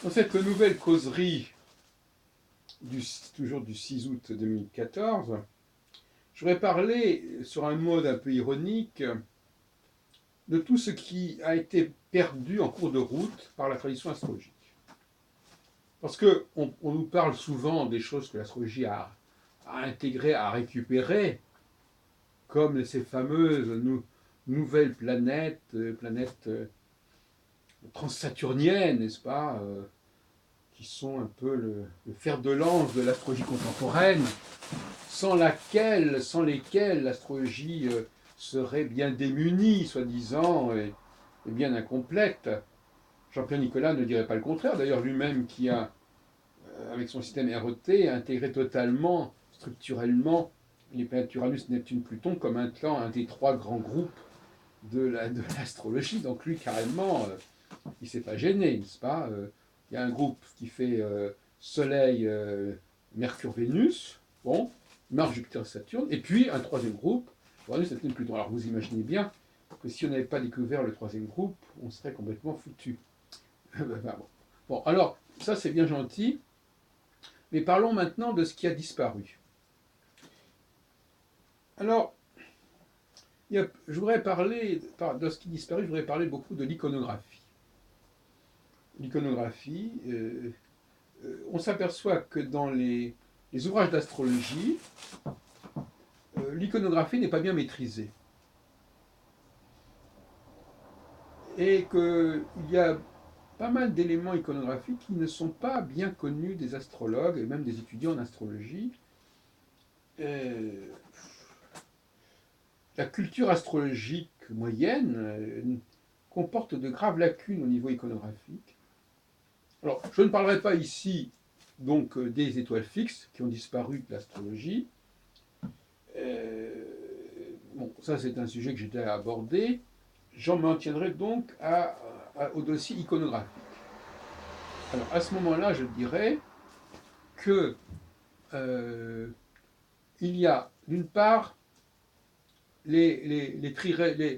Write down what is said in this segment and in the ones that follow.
Dans cette nouvelle causerie, toujours du 6 août 2014, je voudrais parler, sur un mode un peu ironique, de tout ce qui a été perdu en cours de route par la tradition astrologique. Parce qu'on nous parle souvent des choses que l'astrologie a intégrées, a récupérées, comme ces fameuses nouvelles planètes transsaturniennes, n'est-ce pas, qui sont un peu le fer de lance de l'astrologie contemporaine, sans lesquelles l'astrologie serait bien démunie, soi-disant, et bien incomplète. Jean-Pierre Nicolas ne dirait pas le contraire, d'ailleurs lui-même qui a, avec son système RET, intégré totalement, structurellement, les planètes Uranus, Neptune, Pluton comme un des trois grands groupes de l'astrologie. Donc lui, carrément, il ne s'est pas gêné, n'est-ce pas? Il y a un groupe qui fait Soleil, Mercure, Vénus, bon, Mars, Jupiter, Saturne, et puis un troisième groupe, Uranus, Neptune, Pluton. Alors vous imaginez bien que si on n'avait pas découvert le troisième groupe, on serait complètement foutu. Bon, alors, ça c'est bien gentil, mais parlons maintenant de ce qui a disparu. Alors, je voudrais parler de ce qui disparaît, je voudrais parler beaucoup de l'iconographie. L'iconographie, on s'aperçoit que dans les ouvrages d'astrologie, l'iconographie n'est pas bien maîtrisée. Et qu'il y a pas mal d'éléments iconographiques qui ne sont pas bien connus des astrologues et même des étudiants en astrologie. La culture astrologique moyenne comporte de graves lacunes au niveau iconographique. Alors, je ne parlerai pas ici donc des étoiles fixes qui ont disparu de l'astrologie. Bon, ça c'est un sujet que j'ai déjà abordé. J'en m'en tiendrai donc au dossier iconographique. Alors à ce moment-là, je dirais que il y a d'une part les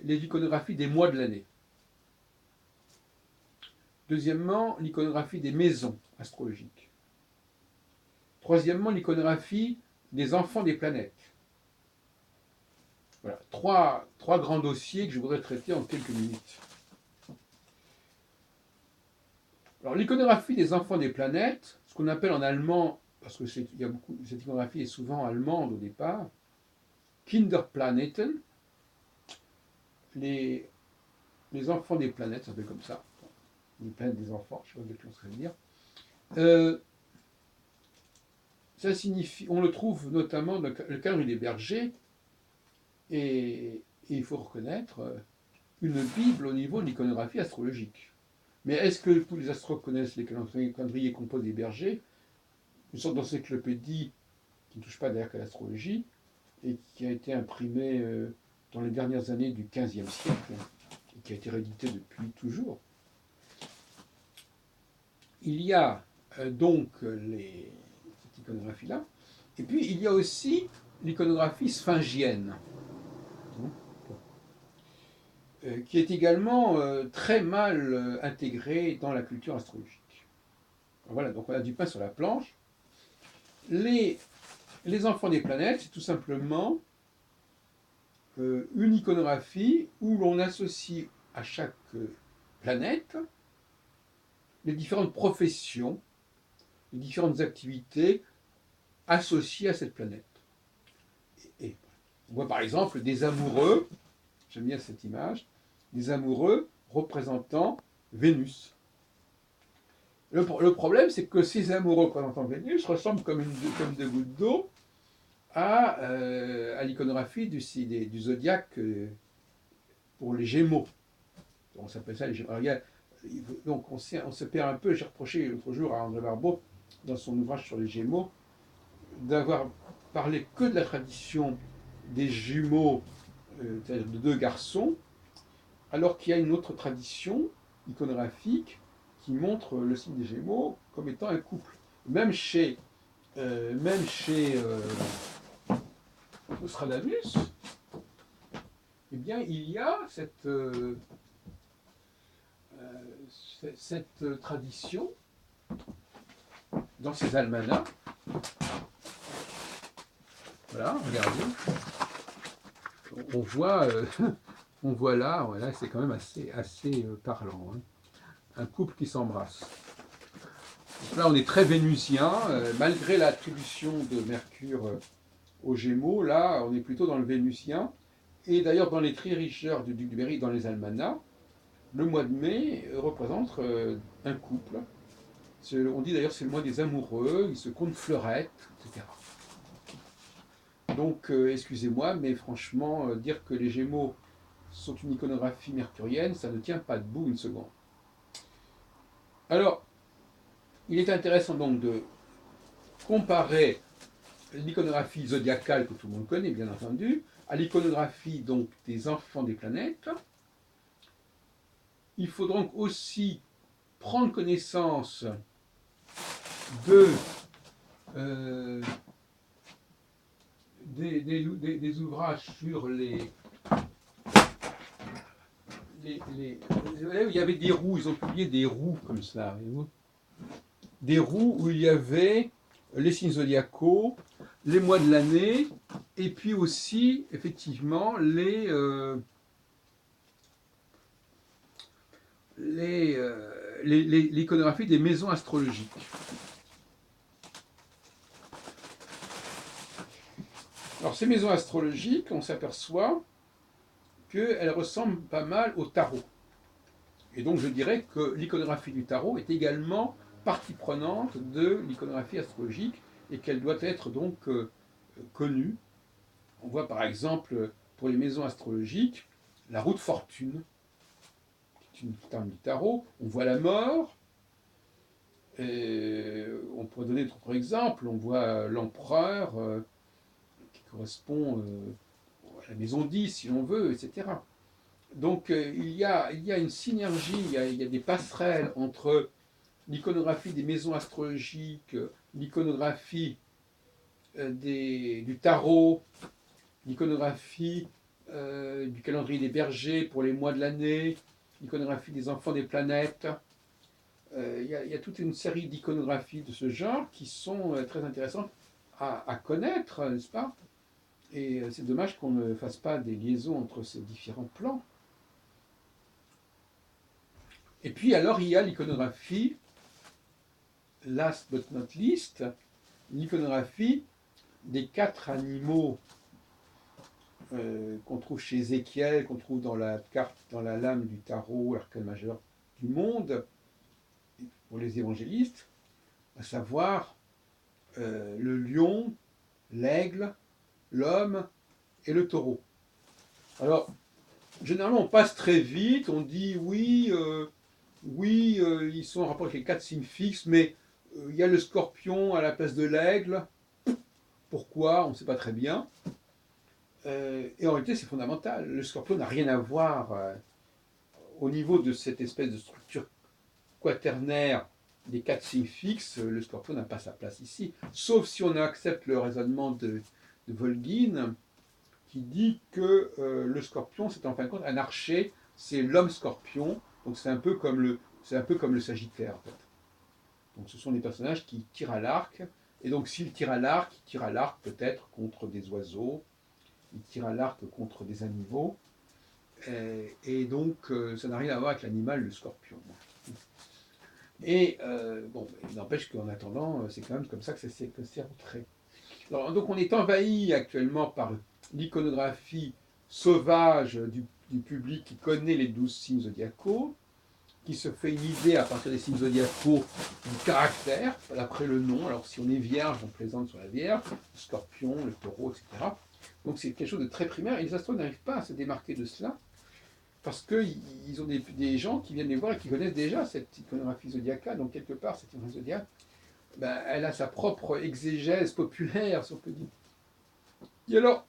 iconographies des mois de l'année. Deuxièmement, l'iconographie des maisons astrologiques. Troisièmement, l'iconographie des enfants des planètes. Voilà, trois grands dossiers que je voudrais traiter en quelques minutes. Alors, l'iconographie des enfants des planètes, ce qu'on appelle en allemand, parce que cette iconographie est souvent allemande au départ, Kinderplaneten, les enfants des planètes, ça s'appelle comme ça, les planètes des enfants, je ne sais pas exactement ce que ça veut dire. Ça signifie, on le trouve notamment dans le calendrier des bergers, et il faut reconnaître une Bible au niveau de l'iconographie astrologique. Mais est-ce que tous les astrologues connaissent les calendriers composés des bergers? Une sorte d'encyclopédie qui ne touche pas d'ailleurs qu'à l'astrologie, et qui a été imprimée dans les dernières années du XVe siècle, et qui a été rééditée depuis toujours. Il y a donc cette iconographie-là, et puis il y a aussi l'iconographie sphingienne, qui est également très mal intégrée dans la culture astrologique. Voilà, donc on a du pain sur la planche. Les enfants des planètes, c'est tout simplement une iconographie où l'on associe à chaque planète les différentes professions, les différentes activités associées à cette planète. Et on voit par exemple des amoureux, j'aime bien cette image, des amoureux représentant Vénus. Le problème, c'est que ces amoureux représentant Vénus ressemblent comme deux gouttes d'eau à l'iconographie du zodiaque pour les Gémeaux. On s'appelle ça les Gémeaux. Alors, donc on se perd un peu. J'ai reproché l'autre jour à André Barbeau, dans son ouvrage sur les Gémeaux, d'avoir parlé que de la tradition des jumeaux, c'est-à-dire de deux garçons, alors qu'il y a une autre tradition iconographique qui montre le signe des Gémeaux comme étant un couple. Même chez Nostradamus, eh bien, il y a cette tradition dans ces almanachs. Voilà, regardez. On voit, on voit là, voilà, c'est quand même assez parlant. Hein. Un couple qui s'embrasse. Là, on est très vénusien, malgré l'attribution de Mercure aux Gémeaux. Là, on est plutôt dans le vénusien. Et d'ailleurs, dans les Triericher du duc de Berry, dans les almanachs, le mois de mai représente un couple. On dit d'ailleurs que c'est le mois des amoureux, ils se comptent fleurettes, etc. Donc, excusez-moi, mais franchement, dire que les Gémeaux sont une iconographie mercurienne, ça ne tient pas debout une seconde. Alors, il est intéressant donc de comparer l'iconographie zodiacale que tout le monde connaît, bien entendu, à l'iconographie donc des enfants des planètes. Il faut donc aussi prendre connaissance des ouvrages sur il y avait des roues, ils ont publié des roues comme ça, voyez-vous, des roues où il y avait les signes zodiacaux, les mois de l'année, et puis aussi, effectivement, l'iconographie des maisons astrologiques. Alors, ces maisons astrologiques, on s'aperçoit qu'elles ressemblent pas mal au tarot. Et donc, je dirais que l'iconographie du tarot est également partie prenante de l'iconographie astrologique et qu'elle doit être donc connue. On voit par exemple, pour les maisons astrologiques, la roue de fortune, qui est une terme du tarot. On voit la mort. Et on pourrait donner d'autres exemples. On voit l'empereur qui correspond à la maison 10, si l'on veut, etc. Donc il y a une synergie, il y a des passerelles entre l'iconographie des maisons astrologiques, l'iconographie du tarot, l'iconographie du calendrier des bergers pour les mois de l'année, l'iconographie des enfants des planètes. Il y a toute une série d'iconographies de ce genre qui sont très intéressantes à connaître, n'est-ce pas? Et c'est dommage qu'on ne fasse pas des liaisons entre ces différents plans. Et puis alors il y a l'iconographie, last but not least, l'iconographie des 4 animaux qu'on trouve chez Ézéchiel, qu'on trouve dans la carte, dans la lame du tarot, l'arcane majeur du monde, pour les évangélistes, à savoir le lion, l'aigle, l'homme et le taureau. Alors, généralement, on passe très vite, on dit oui, ils sont en rapport avec les 4 signes fixes, mais il y a le scorpion à la place de l'aigle. Pourquoi? On ne sait pas très bien. Et en réalité, c'est fondamental. Le scorpion n'a rien à voir au niveau de cette espèce de structure quaternaire des 4 signes fixes. Le scorpion n'a pas sa place ici, sauf si on accepte le raisonnement de Volgin, qui dit que le scorpion, c'est en fin de compte un archer, c'est l'homme scorpion, donc c'est un peu comme le Sagittaire en fait. Donc ce sont des personnages qui tirent à l'arc, et donc s'ils tirent à l'arc, ils tirent à l'arc peut-être contre des oiseaux, ils tirent à l'arc contre des animaux, et donc ça n'a rien à voir avec l'animal, le scorpion. Et bon, il n'empêche qu'en attendant, c'est quand même comme ça que c'est rentré. Alors, donc on est envahi actuellement par l'iconographie sauvage du public qui connaît les 12 signes zodiacaux, qui se fait une idée à partir des signes zodiacaux du caractère, d'après le nom. Alors si on est vierge, on plaisante sur la vierge, le scorpion, le taureau, etc. Donc c'est quelque chose de très primaire, et les astros n'arrivent pas à se démarquer de cela, parce qu'ils ont des gens qui viennent les voir et qui connaissent déjà cette iconographie zodiacale. Donc quelque part, cette iconographie zodiacale, elle a sa propre exégèse populaire, si on peut dire. Et alors,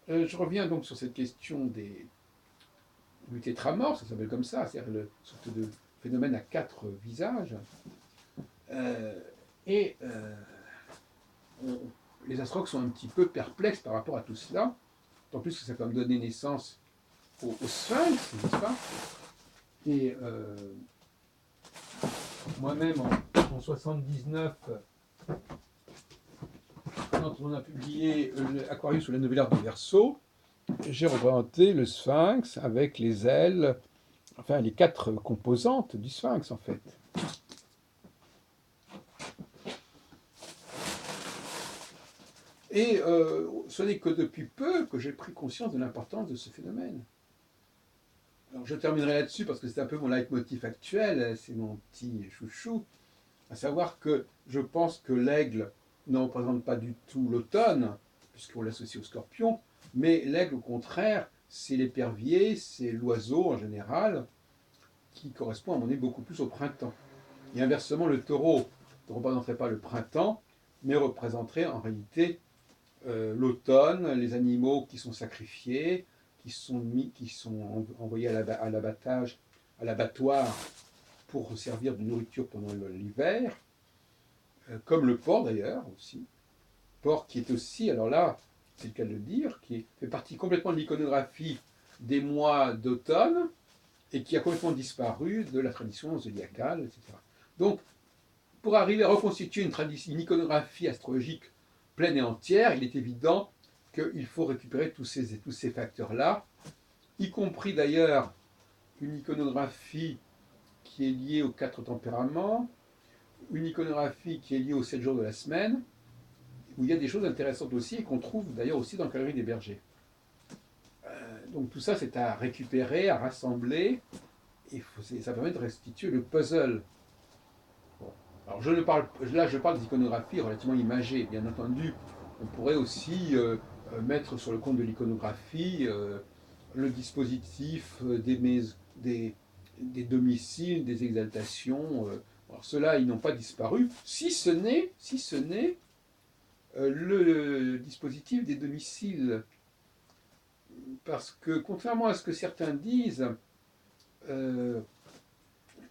je reviens donc sur cette question du tétramorphe, ça s'appelle comme ça, c'est-à-dire une sorte de phénomène à 4 visages. Les astrologues sont un petit peu perplexes par rapport à tout cela, d'autant plus que ça a quand même donné naissance au sphinx, n'est-ce pas? Et moi-même, en 79, Quand on a publié Aquarius ou la nouvelle ère du Verseau, j'ai représenté le sphinx avec les ailes, enfin les 4 composantes du sphinx en fait. Et ce n'est que depuis peu que j'ai pris conscience de l'importance de ce phénomène. Alors je terminerai là-dessus parce que c'est un peu mon leitmotiv actuel, c'est mon petit chouchou, à savoir que je pense que l'aigle ne représente pas du tout l'automne, puisqu'on l'associe au scorpion, mais l'aigle au contraire, c'est l'épervier, c'est l'oiseau en général, qui correspond à mon avis beaucoup plus au printemps. Et inversement, le taureau ne représenterait pas le printemps, mais représenterait en réalité l'automne, les animaux qui sont sacrifiés, qui sont envoyés à l'abattage, à l'abattoir pour servir de nourriture pendant l'hiver, comme le porc d'ailleurs aussi. Porc qui est aussi, alors là, c'est le cas de le dire, qui fait partie complètement de l'iconographie des mois d'automne et qui a complètement disparu de la tradition zodiacale, etc. Donc, pour arriver à reconstituer une iconographie astrologique pleine et entière, il est évident qu'il faut récupérer tous ces facteurs-là, y compris d'ailleurs une iconographie qui est liée aux 4 tempéraments, une iconographie qui est liée aux 7 jours de la semaine, où il y a des choses intéressantes aussi et qu'on trouve d'ailleurs aussi dans la Galerie des Bergers. Donc tout ça, c'est à récupérer, à rassembler, et ça permet de restituer le puzzle. Bon. Alors je parle d'iconographie relativement imagée, bien entendu. On pourrait aussi mettre sur le compte de l'iconographie le dispositif des domiciles, des exaltations. Alors ceux-là, ils n'ont pas disparu, si ce n'est le dispositif des domiciles. Parce que contrairement à ce que certains disent, je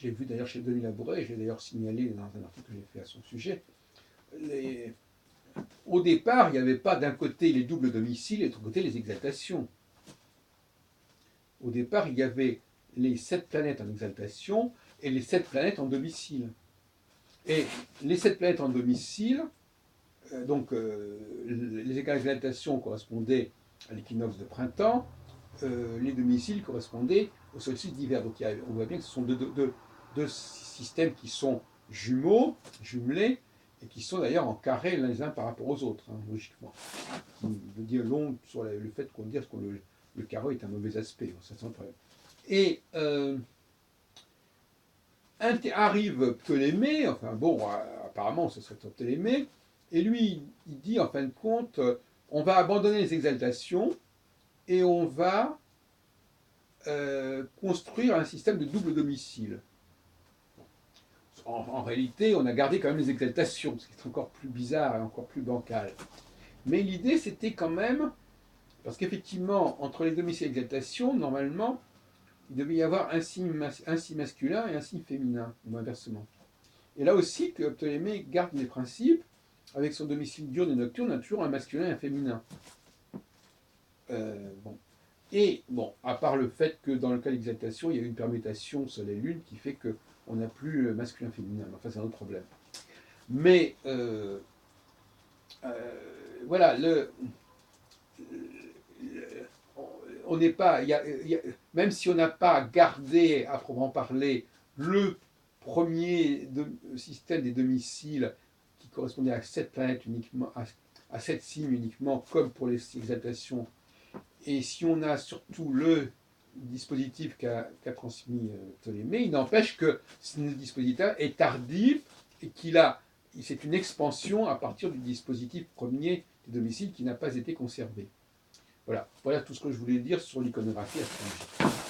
l'ai vu d'ailleurs chez Denis Labouret, je l'ai d'ailleurs signalé dans un article que j'ai fait à son sujet, au départ, il n'y avait pas d'un côté les doubles domiciles et de l'autre côté les exaltations. Au départ, il y avait les 7 planètes en exaltation et les 7 planètes en domicile. Et les 7 planètes en domicile, les exaltations correspondaient à l'équinoxe de printemps, les domiciles correspondaient au solstice d'hiver. Donc on voit bien que ce sont deux systèmes qui sont jumelés, et qui sont d'ailleurs en carré les uns par rapport aux autres, logiquement. Qui veut dire long sur le fait qu'on dise que le carreau est un mauvais aspect. Ça sent très... Et arrive Ptolémée, enfin bon, apparemment ce serait Ptolémée, et lui, il dit en fin de compte, on va abandonner les exaltations et on va construire un système de double domicile. En réalité, on a gardé quand même les exaltations, ce qui est encore plus bizarre et encore plus bancal. Mais l'idée, c'était quand même, parce qu'effectivement, entre les domiciles et l'exaltation, normalement, il devait y avoir un signe masculin et un signe féminin, ou inversement. Et là aussi, que Ptolémée garde les principes, avec son domicile diurne et nocturne, on a toujours un masculin et un féminin. Bon. Et bon, à part le fait que dans le cas d'exaltation, il y a une permutation Soleil-Lune qui fait qu'on n'a plus masculin-féminin. Enfin, c'est un autre problème. Mais voilà, on n'est pas, même si on n'a pas gardé, à proprement parler, le premier système des domiciles qui correspondait à 7 planètes uniquement, à 7 signes uniquement, comme pour les exaltations, et si on a surtout le dispositif qu'a transmis Ptolémée, il n'empêche que ce dispositif est tardif et c'est une expansion à partir du dispositif premier des domiciles qui n'a pas été conservé. Voilà tout ce que je voulais dire sur l'iconographie astrologique.